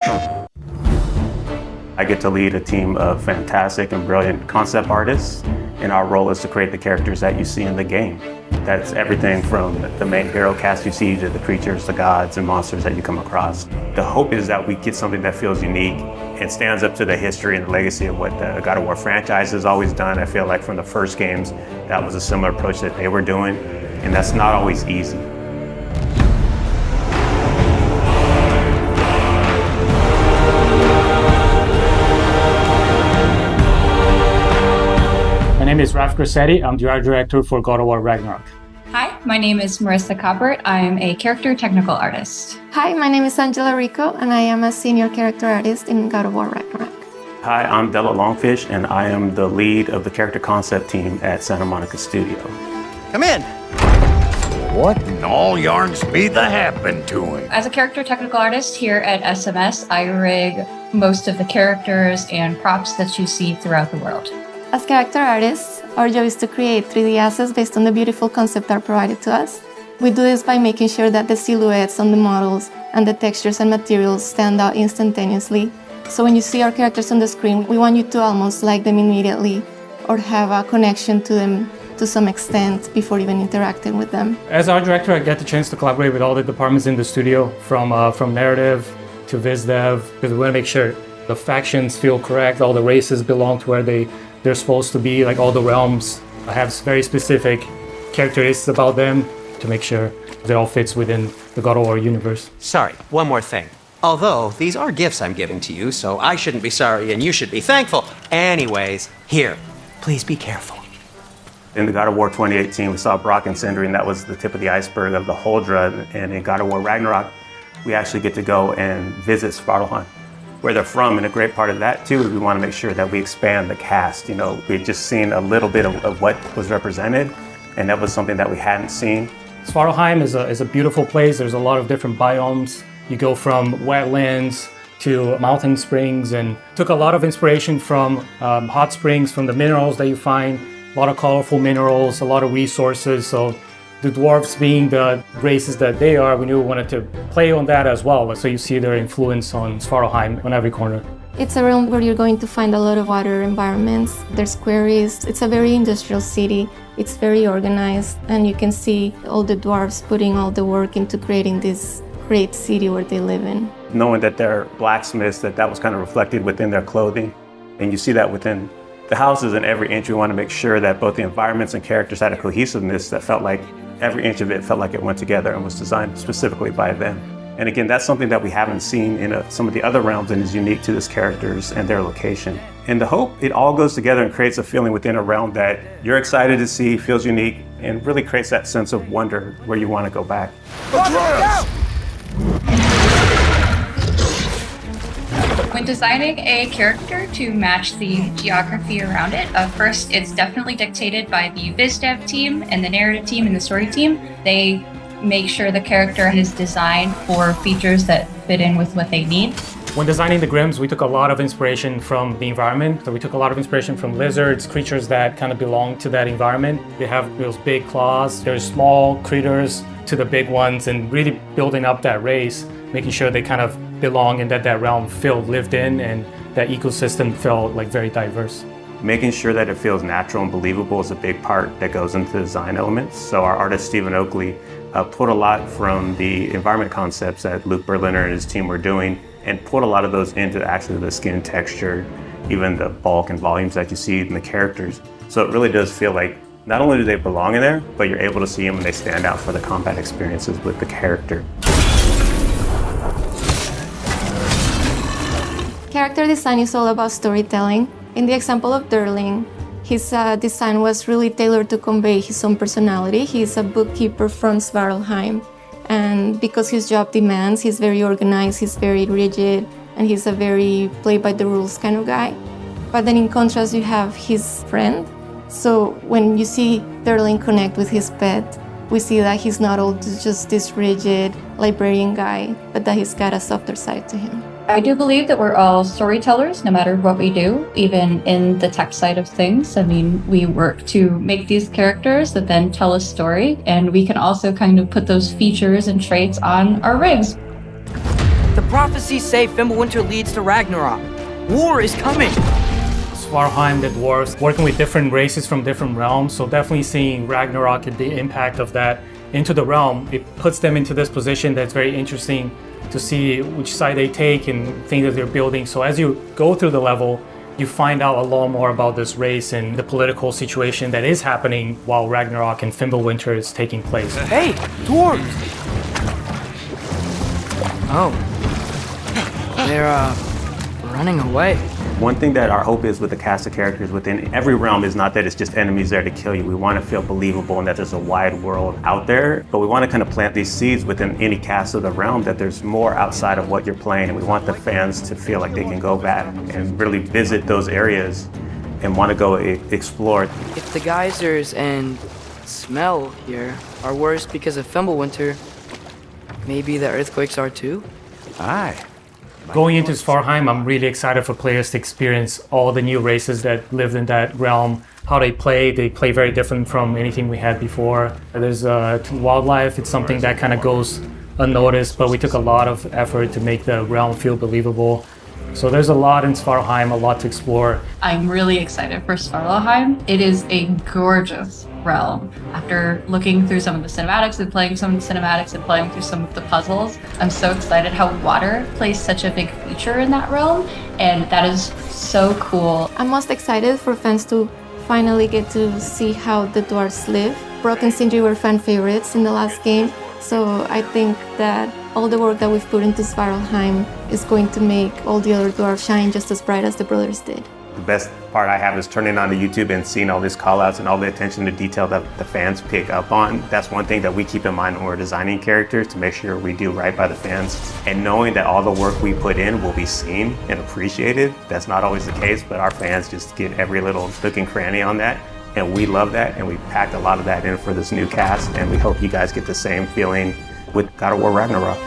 I get to lead a team of fantastic and brilliant concept artists, and our role is to create the characters that you see in the game. That's everything from the main hero cast you see to the creatures, the gods, and monsters that you come across. The hope is that we get something that feels unique and stands up to the history and the legacy of what the God of War franchise has always done. I feel like from the first games, that was a similar approach that they were doing, and that's not always easy. My name is Raf Grassetti. I'm the art director for God of War Ragnarök. Hi, my name is Marissa Coppert. I am a character technical artist. Hi, my name is Angela Rico, and I am a senior character artist in God of War Ragnarök. Hi, I'm Della Longfish, and I am the lead of the character concept team at Santa Monica Studio. Come in. What in all yarns be the happened to him? As a character technical artist here at SMS, I rig most of the characters and props that you see throughout the world. As character artists, our job is to create 3D assets based on the beautiful concept art provided to us. We do this by making sure that the silhouettes on the models and the textures and materials stand out instantaneously. So when you see our characters on the screen, we want you to almost like them immediately or have a connection to them to some extent before even interacting with them. As art director, I get the chance to collaborate with all the departments in the studio, from narrative to viz dev, because we want to make sure the factions feel correct, all the races belong to where they're supposed to be, like all the realms have very specific characteristics about them to make sure it all fits within the God of War universe. Sorry, one more thing. Although, these are gifts I'm giving to you, so I shouldn't be sorry and you should be thankful. Anyways, here, please be careful. In the God of War 2018, we saw Brock and Sindri, and that was the tip of the iceberg of the Huldra. And in God of War Ragnarok, we actually get to go and visit Svartalfheim, where they're from, and a great part of that too is we want to make sure that we expand the cast. You know, we'd just seen a little bit of what was represented, and that was something that we hadn't seen. Svartalfheim is a beautiful place. There's a lot of different biomes. You go from wetlands to mountain springs, and took a lot of inspiration from hot springs, from the minerals that you find, a lot of colorful minerals, a lot of resources. So the dwarves being the races that they are, we knew we wanted to play on that as well. So you see their influence on Svartalfheim on every corner. It's a realm where you're going to find a lot of water environments. There's quarries. It's a very industrial city. It's very organized, and you can see all the dwarves putting all the work into creating this great city where they live in. Knowing that they're blacksmiths, that was kind of reflected within their clothing. And you see that within the houses and every inch. We want to make sure that both the environments and characters had a cohesiveness that felt like every inch of it felt like it went together and was designed specifically by them. And again, that's something that we haven't seen in some of the other realms and is unique to these characters and their location. And the hope, it all goes together and creates a feeling within a realm that you're excited to see, feels unique, and really creates that sense of wonder where you want to go back. When designing a character to match the geography around it, first it's definitely dictated by the viz dev team and the narrative team and the story team. They make sure the character is designed for features that fit in with what they need. When designing the Grims, we took a lot of inspiration from the environment. So we took a lot of inspiration from lizards, creatures that kind of belong to that environment. They have those big claws. There's small critters to the big ones, and really building up that race, making sure they kind of belong and that realm felt lived in and that ecosystem felt like very diverse. Making sure that it feels natural and believable is a big part that goes into the design elements. So our artist, Stephen Oakley, put a lot from the environment concepts that Luke Berliner and his team were doing and put a lot of those into actually the skin texture, even the bulk and volumes that you see in the characters. So it really does feel like not only do they belong in there, but you're able to see them and they stand out for the combat experiences with the character. Character design is all about storytelling. In the example of Durling, his design was really tailored to convey his own personality. He's a bookkeeper from Svartalfheim, and because his job demands, he's very organized, he's very rigid, and he's a very play-by-the-rules kind of guy. But then in contrast, you have his friend. So when you see Durling connect with his pet, we see that he's not all just this rigid librarian guy, but that he's got a softer side to him. I do believe that we're all storytellers, no matter what we do, even in the tech side of things. I mean, we work to make these characters that then tell a story, and we can also kind of put those features and traits on our rigs. The prophecies say Fimbulwinter leads to Ragnarok. War is coming. Svartalfheim, the dwarves, working with different races from different realms, so definitely seeing Ragnarok and the impact of that into the realm, it puts them into this position that's very interesting to see which side they take and things that they're building. So as you go through the level, you find out a lot more about this race and the political situation that is happening while Ragnarok and Fimbulwinter is taking place. Hey, dwarves! Oh. They're, running away. One thing that our hope is with the cast of characters within every realm is not that it's just enemies there to kill you. We want to feel believable and that there's a wide world out there, but we want to kind of plant these seeds within any cast of the realm that there's more outside of what you're playing, and we want the fans to feel like they can go back and really visit those areas and want to go explore. If the geysers and smell here are worse because of Fimbulwinter, maybe the earthquakes are too? Aye. Going into Svartalfheim, I'm really excited for players to experience all the new races that lived in that realm, how they play. They play very different from anything we had before. There's wildlife, it's something that kind of goes unnoticed, but we took a lot of effort to make the realm feel believable. So there's a lot in Svartalfheim, a lot to explore. I'm really excited for Svartalfheim. It is a gorgeous realm. After looking through some of the cinematics and playing some of the cinematics and playing through some of the puzzles, I'm so excited how water plays such a big feature in that realm, and that is so cool. I'm most excited for fans to finally get to see how the dwarves live. Brock and Sindri were fan favorites in the last game, so I think that all the work that we've put into Svartalfheim is going to make all the other dwarves shine just as bright as the brothers did. The best part I have is turning on to YouTube and seeing all these call-outs and all the attention to detail that the fans pick up on. That's one thing that we keep in mind when we're designing characters, to make sure we do right by the fans. And knowing that all the work we put in will be seen and appreciated, that's not always the case, but our fans just get every little nook and cranny on that. And we love that, and we packed a lot of that in for this new cast, and we hope you guys get the same feeling with God of War Ragnarok.